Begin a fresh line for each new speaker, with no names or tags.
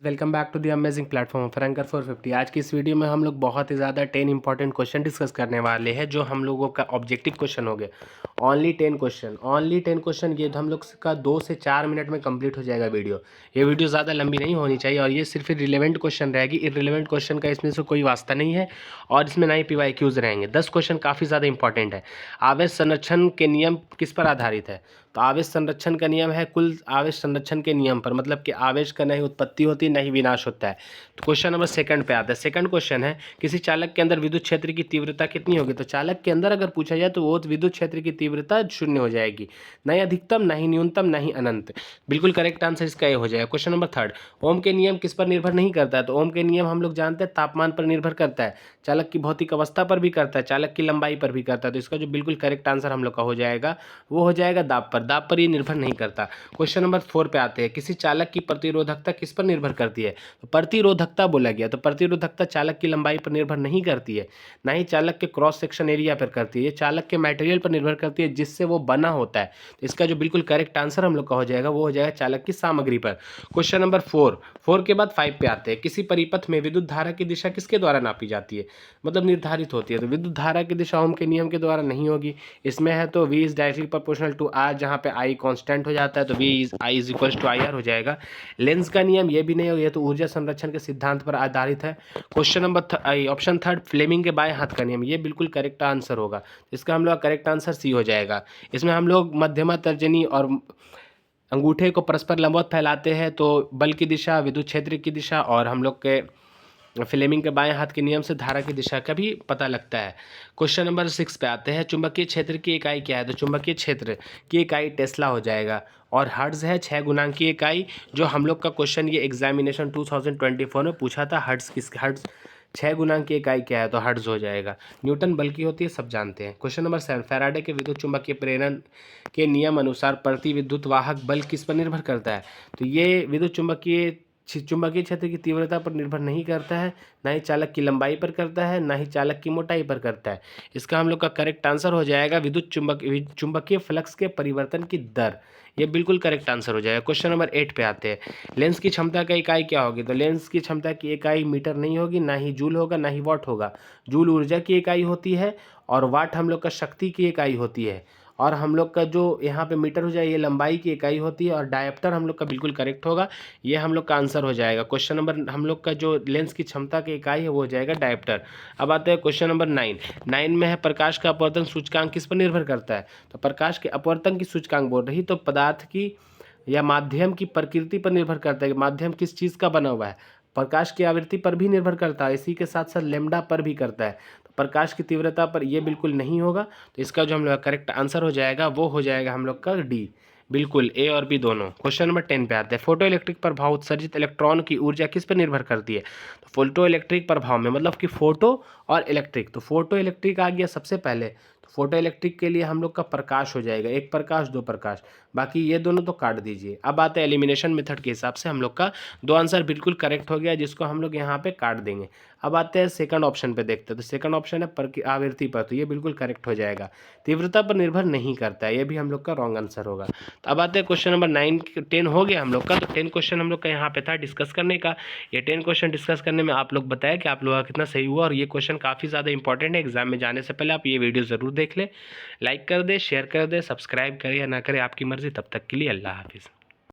Welcome back to the amazing platform of Ranker 450। आज की इस वीडियो में हम लोग बहुत ही ज़्यादा 10 इंपॉर्टेंट क्वेश्चन डिस्कस करने वाले हैं जो हम लोगों का ऑब्जेक्टिव क्वेश्चन हो गए। ओनली 10 क्वेश्चन ये हम लोग का 2 से 4 मिनट में कंप्लीट हो जाएगा वीडियो। ये वीडियो ज़्यादा लंबी नहीं होनी चाहिए और ये सिर्फ रिलेवेंट क्वेश्चन रहेगी। इररिलेवेंट क्वेश्चन का इसमें से कोई वास्ता नहीं है और इसमें ना ही PYQs रहेंगे। 10 क्वेश्चन काफ़ी ज़्यादा इंपॉर्टेंट है। आवेश संरक्षण के नियम किस पर आधारित है? तो आवेश संरक्षण का नियम है कुल आवेश संरक्षण के नियम पर, मतलब कि आवेश का नहीं उत्पत्ति होती नहीं विनाश होता है। तो क्वेश्चन नंबर सेकंड पे आता है। सेकंड क्वेश्चन है किसी चालक के अंदर विद्युत क्षेत्र की तीव्रता कितनी होगी? तो चालक के अंदर अगर पूछा जाए तो वो विद्युत क्षेत्र की तीव्रता 0 हो जाएगी, नहीं अधिकतम नहीं न्यूनतम नहीं अनंत। बिल्कुल करेक्ट आंसर इसका ये हो जाएगा। क्वेश्चन नंबर थर्ड, ओम के नियम किस पर निर्भर नहीं करता है? तो ओम के नियम हम लोग जानते हैं तापमान पर निर्भर करता है, चालक की भौतिक अवस्था पर भी करता है, चालक की लंबाई पर भी करता है। तो इसका जो बिल्कुल करेक्ट आंसर हम लोग का हो जाएगा वो हो जाएगा दाब पर। दाब पर ये निर्भर नहीं करता। क्वेश्चन नंबर 4 पे आते हैं। किसी चालक की प्रतिरोधकता किस पर निर्भर करती है? तो प्रतिरोधकता बोला गया, तो प्रतिरोधकता चालक की लंबाई पर निर्भर नहीं करती है, ना ही चालक के क्रॉस सेक्शन एरिया पर करती है। ये चालक के मटेरियल पर निर्भर करती है जिससे वो बना होता है। तो इसका जो बिल्कुल करेक्ट आंसर हम लोग का हो जाएगा वो हो जाएगा चालक की सामग्री पर। क्वेश्चन नंबर 4 के बाद 5 पे आते हैं। किसी परिपथ में विद्युत धारा की दिशा किसके द्वारा नापी जाती है, मतलब निर्धारित होती है? तो विद्युत धारा की दिशा ओम के नियम के द्वारा नहीं होगी। इसमें है तो V is directly proportional to R, जहाँ पे I कांस्टेंट हो जाता है तो I is equals to IR हो जाएगा। लेंस का नियम ये भी नहीं हो, ये तो ऊर्जा संरक्षण के सिद्धांत पर आधारित है। Question number option third, Fleming के बाएं हाथ का नियम, ये बिल्कुल करेक्ट आंसर होगा। इसका हम लोग का करेक्ट आंसर C हो जाएगा। इसमें हम लोग मध्यमा तर्जनी और अंगूठे को परस्पर लंबवत फैलाते हैं तो बल की दिशा, विद्युत क्षेत्र की दिशा और हम लोग के फ्लेमिंग के बाएं हाथ के नियम से धारा की दिशा का भी पता लगता है। क्वेश्चन नंबर 6 पे आते हैं। चुंबकीय क्षेत्र की इकाई क्या है? तो चुंबकीय क्षेत्र की इकाई टेस्ला हो जाएगा और हर्ट्ज है 6 गुणांक की इकाई। जो हम लोग का क्वेश्चन ये एग्जामिनेशन 2024 में पूछा था, हर्ट्ज 6 गुणांक की इकाई क्या है? तो हर्ट्ज हो जाएगा। न्यूटन बल की होती है, सब जानते हैं। क्वेश्चन नंबर 7, फैराडे के विद्युत चुंबकीय प्रेरण के नियम अनुसार प्रति विद्युत वाहक बल किस पर निर्भर करता है? तो ये विद्युत चुंबकीय क्षेत्र की तीव्रता पर निर्भर नहीं करता है, ना ही चालक की लंबाई पर करता है, ना ही चालक की मोटाई पर करता है। इसका हम लोग का करेक्ट आंसर हो जाएगा विद्युत चुंबकीय फ्लक्स के परिवर्तन की दर। ये बिल्कुल करेक्ट आंसर हो जाएगा। क्वेश्चन नंबर 8 पे आते हैं। लेंस की क्षमता का इकाई क्या होगी? तो लेंस की क्षमता की इकाई मीटर नहीं होगी, ना ही जूल होगा, ना ही वॉट होगा। जूल ऊर्जा की इकाई होती है और वाट हम लोग का शक्ति की इकाई होती है। और हम लोग का जो यहाँ पे मीटर हो जाए ये लंबाई की इकाई होती है और डायप्टर हम लोग का बिल्कुल करेक्ट होगा। ये हम लोग का आंसर हो जाएगा। क्वेश्चन नंबर हम लोग का जो लेंस की क्षमता की इकाई है वो हो जाएगा डायप्टर। अब आते हैं क्वेश्चन नंबर 9 में है प्रकाश का अपवर्तन सूचकांक किस पर निर्भर करता है? तो प्रकाश के अपवर्तन की सूचकांक बोल रही तो पदार्थ की या माध्यम की प्रकृति पर निर्भर करता है कि माध्यम किस चीज़ का बना हुआ है। प्रकाश की आवृत्ति पर भी निर्भर करता है, इसी के साथ साथ लेमडा पर भी करता है। तो प्रकाश की तीव्रता पर ये बिल्कुल नहीं होगा। तो इसका जो हम लोग का करेक्ट आंसर हो जाएगा वो हो जाएगा हम लोग का डी, बिल्कुल A और B दोनों। क्वेश्चन नंबर 10 पे आते हैं। फोटो इलेक्ट्रिक प्रभाव उत्सर्जित इलेक्ट्रॉन की ऊर्जा किस पर निर्भर करती है? तो फोटो इलेक्ट्रिक प्रभाव में मतलब कि फोटो और इलेक्ट्रिक, तो फोटो इलेक्ट्रिक आ गया सबसे पहले। तो फोटो इलेक्ट्रिक के लिए हम लोग का प्रकाश हो जाएगा, एक प्रकाश दो प्रकाश, बाकी ये दोनों तो काट दीजिए। अब आते हैं एलिमिनेशन मेथड के हिसाब से हम लोग का दो आंसर बिल्कुल करेक्ट हो गया जिसको हम लोग यहाँ पे काट देंगे। अब आते हैं सेकंड ऑप्शन पे देखते हैं। तो सेकंड ऑप्शन है आवृत्ति पर, तो ये बिल्कुल करेक्ट हो जाएगा। तीव्रता पर निर्भर नहीं करता है, ये भी हम लोग का रॉन्ग आंसर होगा। तो अब आते हैं क्वेश्चन नंबर 10 हो गया हम लोग का। तो 10 क्वेश्चन हम लोग का यहाँ पे था डिस्कस करने का। ये 10 क्वेश्चन डिस्कस करने में आप लोग बताया कि आप लोगों का कितना सही हुआ और ये क्वेश्चन काफ़ी ज़्यादा इंपॉर्टेंट है। एग्जाम में जाने से पहले आप ये वीडियो ज़रूर देख लें। लाइक कर दे, शेयर कर दे, सब्सक्राइब करें या ना करें आपकी मर्ज़ी। तब तक के लिए अल्लाह हाफिज़।